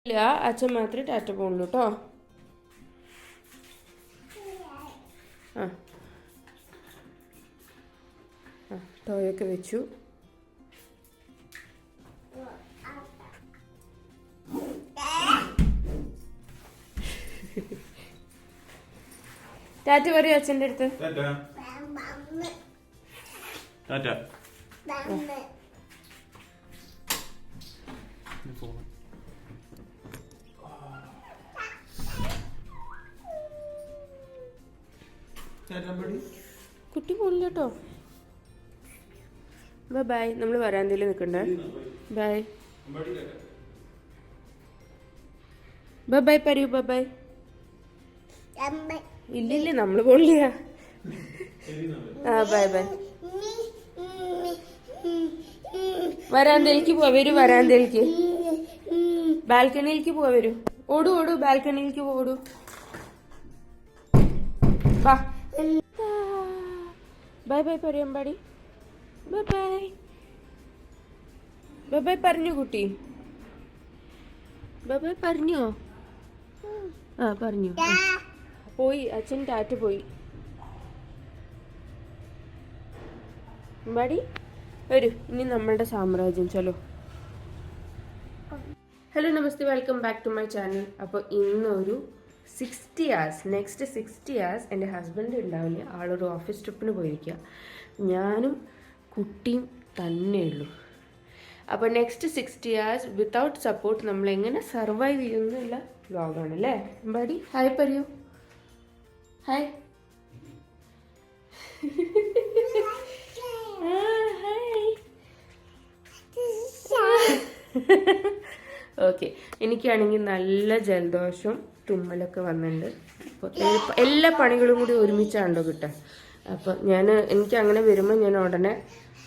ഇല്ല, അച്ഛൻ മാത്രമേ ടാറ്റ പോകുള്ളൂ കേട്ടോ. ആ ആ ടോയൊക്കെ വെച്ചു. ടാറ്റ പറയൂ അച്ഛൻ്റെ അടുത്ത്. കുട്ടി പോണില്ല കേട്ടോ. ബൈ. നമ്മൾ വരാന്തയിൽ നിൽക്കണ്ടേ. ബൈ ബൈ പറയൂ. ബൈ. ഇല്ലില്ല, നമ്മൾ പോണില്ല. ആ ബൈ. വരാന്തയിലേക്ക് പോവാ. വരൂ വരാന്തയിലേക്ക്. ബാൽക്കണിയിലേക്ക് പോവാ. വരൂ. ഓടൂ ബാൽക്കണിയിലേക്ക് ഓടൂ. വാ. ബൈ പറയൂ അമ്പാടി. ബൈ പറഞ്ഞു കുട്ടി. ബൈ പറഞ്ഞോ? ആ പറഞ്ഞു. പോയി അച്ഛൻ ടാറ്റ പോയി. അമ്പാടി വരൂ, ഇനി നമ്മളുടെ സാമ്രാജ്യം. ചലോ. ഹലോ നമസ്തേ, welcome back to my channel. അപ്പോൾ ഇന്നൊരു 60 hours, നെക്സ്റ്റ് 60 hours എൻ്റെ ഹസ്ബൻഡ് ഉണ്ടാവില്ല. ആളൊരു ഓഫീസ് ട്രിപ്പിന് പോയിരിക്കുക. ഞാനും കുട്ടിയും തന്നെയുള്ളൂ. അപ്പോൾ നെക്സ്റ്റ് 60 hours വിത്തൗട്ട് സപ്പോർട്ട് നമ്മൾ എങ്ങനെ സർവൈവ് ചെയ്യുന്നുള്ള വ്ലോഗാണ് അല്ലേ. അമ്പാടി ഹായ് പറയൂ. ഹായ്. ഓക്കെ, എനിക്കാണെങ്കിൽ നല്ല ജലദോഷം തുമ്മലൊക്കെ വന്നിട്ടുണ്ട്. അപ്പോൾ എല്ലാ പണികളും കൂടി ഒരുമിച്ചാണല്ലോ കിട്ടുക. അപ്പോൾ എനിക്ക് അങ്ങനെ വരുമ്പോൾ ഞാൻ ഉടനെ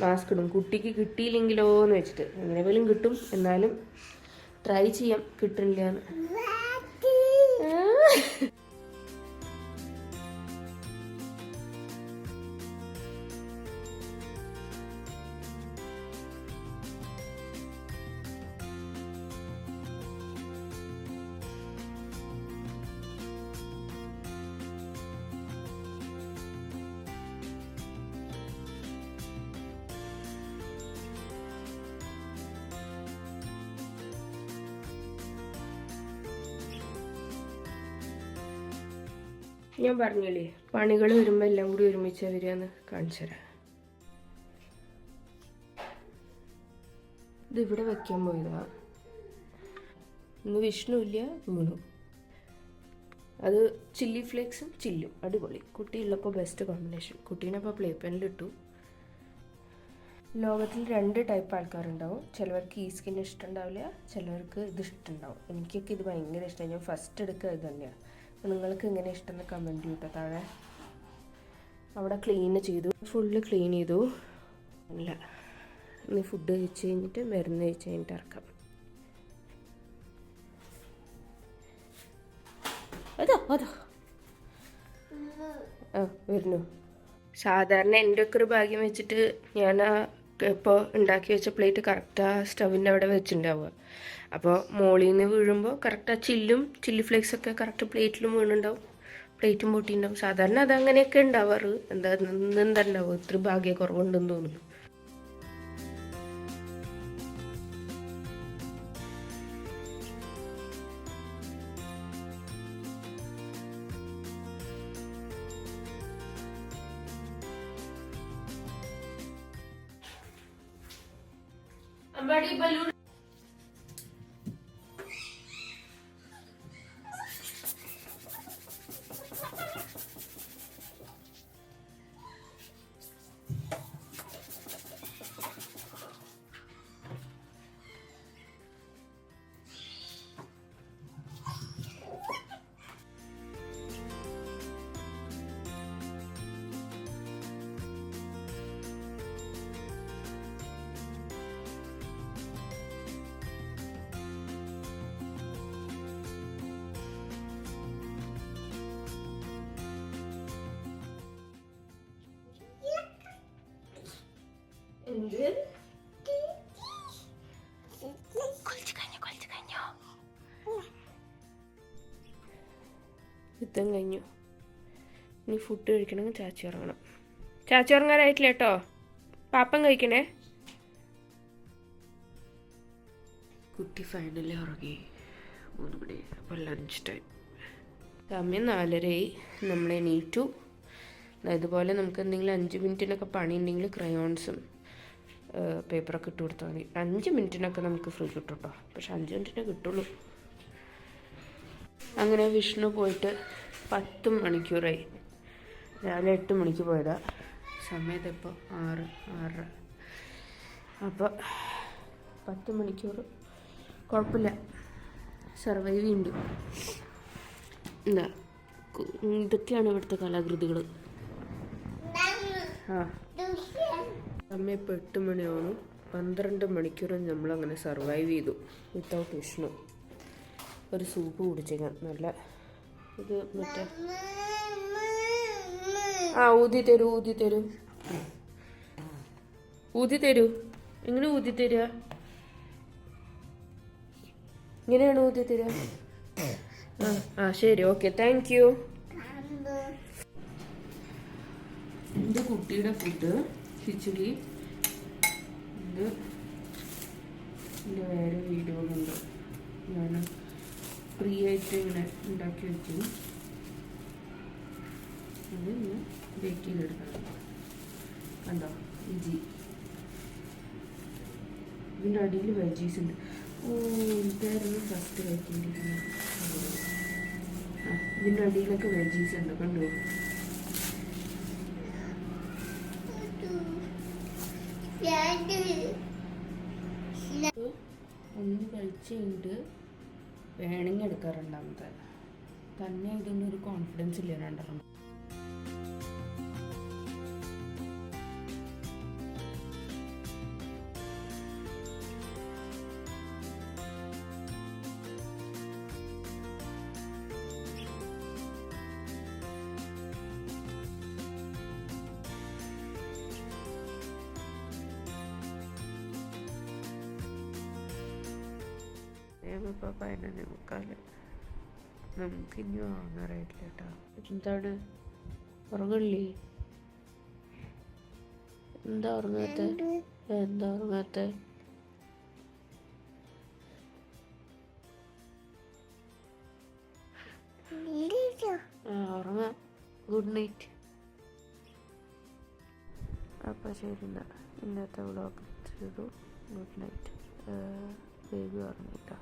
മാസ്ക് ഇടും. കുട്ടിക്ക് കിട്ടിയില്ലെങ്കിലോ എന്ന് വെച്ചിട്ട്. എങ്ങനെ പോലും കിട്ടും, എന്നാലും ട്രൈ ചെയ്യാം കിട്ടില്ല എന്ന്. ഞാൻ പറഞ്ഞില്ലേ, പണികൾ വരുമ്പോൾ എല്ലാം കൂടി ഒരുമിച്ച് വരികയെന്ന് കാണിച്ചു തരാം. ഇതിവിടെ വയ്ക്കാൻ പോയതാ. ഇന്ന് വിഷ്ണു ഇല്ല, വീണു. അത് ചില്ലി ഫ്ലേക്സും ചില്ലും അടിപൊളി. കുട്ടിയുള്ളപ്പോൾ ബെസ്റ്റ് കോമ്പിനേഷൻ. കുട്ടീനപ്പോൾ പ്ലേ പെനിലിട്ടു. ലോകത്തിൽ 2 ടൈപ്പ് ആൾക്കാരുണ്ടാവും. ചിലവർക്ക് ഈ സ്കിൻ ഇഷ്ടമുണ്ടാവില്ല, ചിലവർക്ക് ഇത് ഇഷ്ടമുണ്ടാവും. എനിക്കൊക്കെ ഇത് ഭയങ്കര ഇഷ്ടമാണ്. ഞാൻ ഫസ്റ്റ് എടുക്കുക ഇത് തന്നെയാണ്. നിങ്ങൾക്ക് എങ്ങനെ ഇഷ്ടമെന്ന് കമൻറ്റ് ചെയ്യട്ടോ താഴെ. അവിടെ ക്ലീൻ ചെയ്തു, ഫുള്ള് ക്ലീൻ ചെയ്തു. അല്ല, ഇനി ഫുഡ് കഴിച്ച് കഴിഞ്ഞിട്ട് മരുന്ന് കഴിച്ച് കഴിഞ്ഞിട്ട് ഇറക്കാം. അതോ ആ വരുന്നു. സാധാരണ എൻ്റെ ഒക്കെ ഒരു ഭാഗ്യം വെച്ചിട്ട് ഞാൻ ഇപ്പോൾ ഉണ്ടാക്കി വെച്ച പ്ലേറ്റ് കറക്റ്റ് ആ സ്റ്റവിൻ്റെ അവിടെ വെച്ചിട്ടുണ്ടാവുക. അപ്പോൾ മോളിൽ നിന്ന് വീഴുമ്പോൾ കറക്റ്റ് ആ ചില്ലി ഫ്ലേക്സൊക്കെ കറക്റ്റ് പ്ലേറ്റിലും വീണുണ്ടാവും, പ്ലേറ്റും പൊട്ടിയിട്ടുണ്ടാവും. സാധാരണ അതങ്ങനെയൊക്കെ ഉണ്ടാവാറ്. എന്താ ഉണ്ടാവും, ഇത്ര ഭാഗ്യക്കുറവുണ്ടെന്ന് തോന്നുന്നു. അമ്പാടി ബലൂൺ യുദ്ധം കഴിഞ്ഞു. ഇനി ഫുഡ് കഴിക്കണമെങ്കിൽ ചാച്ചി ഇറങ്ങണം. ചാച്ചി ഇറങ്ങാനായിട്ടില്ല കേട്ടോ, പാപ്പം കഴിക്കണേ. കുട്ടി ഫൈനലി ഇറങ്ങി. 3 മണി. അപ്പോൾ ലഞ്ച് ടൈം. സമയം 4:30. നമ്മൾ എണീറ്റു. ഇതുപോലെ നമുക്ക് എന്തെങ്കിലും 5 മിനിറ്റിനൊക്കെ പണി ഉണ്ടെങ്കിൽ ക്രയോൺസും പേപ്പറൊക്കെ ഇട്ട് കൊടുത്താൽ മതി. 5 മിനിറ്റിനൊക്കെ നമുക്ക് ഫ്രീ കിട്ടും കേട്ടോ, പക്ഷെ 5 മിനിറ്റിനെ കിട്ടുള്ളൂ. അങ്ങനെ വിഷ്ണു പോയിട്ട് 10 മണിക്കൂറായി. രാവിലെ 8 മണിക്ക് പോയതാ. സമയത്ത് ഇപ്പോൾ 6:30. അപ്പോൾ 10 മണിക്കൂർ കുഴപ്പമില്ല, സർവൈവ് ചെയ്യുന്നുണ്ട്. എന്താ ഇതൊക്കെയാണ് ഇവിടുത്തെ കലാകൃതികൾ. സമയം ഇപ്പോൾ 8 മണിയാണ്. 12 മണിക്കൂറും നമ്മളങ്ങനെ സർവൈവ് ചെയ്തു വിത്തൗട്ട് വിഷ്ണു. ഒരു സൂപ്പ് കുടിച്ചേക്കാം. നല്ല ഇത് മറ്റേ ഊതി തരൂ എങ്ങനെ ഊതി തരിക? ഇങ്ങനെയാണ് ഊതി തരിക? ശരി, ഓക്കെ, താങ്ക് യു. എൻ്റെ കുട്ടിയുടെ ഫുഡ് ഖിച്ചടി. ഇത് എൻ്റെ വേറെ വീഡിയോകളുണ്ട്, ഞാൻ ഫ്രീ ആയിട്ട് ഇങ്ങനെ ഉണ്ടാക്കി വെച്ചു. അത് ഇങ്ങനെ ബേക്ക് ചെയ്തെടുക്കണം. കണ്ടോ, ഇഞ്ചി. ഇതിൻ്റെ അടിയിൽ വെജീസ് ഉണ്ട്. ഇതായിരുന്നു ഫസ്റ്റ് കഴിക്കേണ്ടിയിരുന്നത്. ഇതിൻ്റെ അടിയിലൊക്കെ വെജീസ് ഉണ്ട്, കണ്ടോ. ഒന്ന് കഴിച്ചുകൊണ്ട് വേണമെങ്കിൽ എടുക്കാം രണ്ടാമത്തെ. തന്നെ ഇതൊന്നും ഒരു കോൺഫിഡൻസ് ഇല്ല രണ്ടെണ്ണം. ഇപ്പോൾ 11:45. നമുക്കിനി വാങ്ങാറായിട്ടില്ല കേട്ടോ. എന്താണ് ഉറങ്ങില്ലേ? എന്താ ഉറങ്ങാത്ത? ഉറങ്ങാം. Good night. അപ്പോൾ ശരി, ഇന്നത്തെ വ്ളോഗ് ചെയ്തു. Good night. വേഗം ഉറങ്ങിട്ടോ.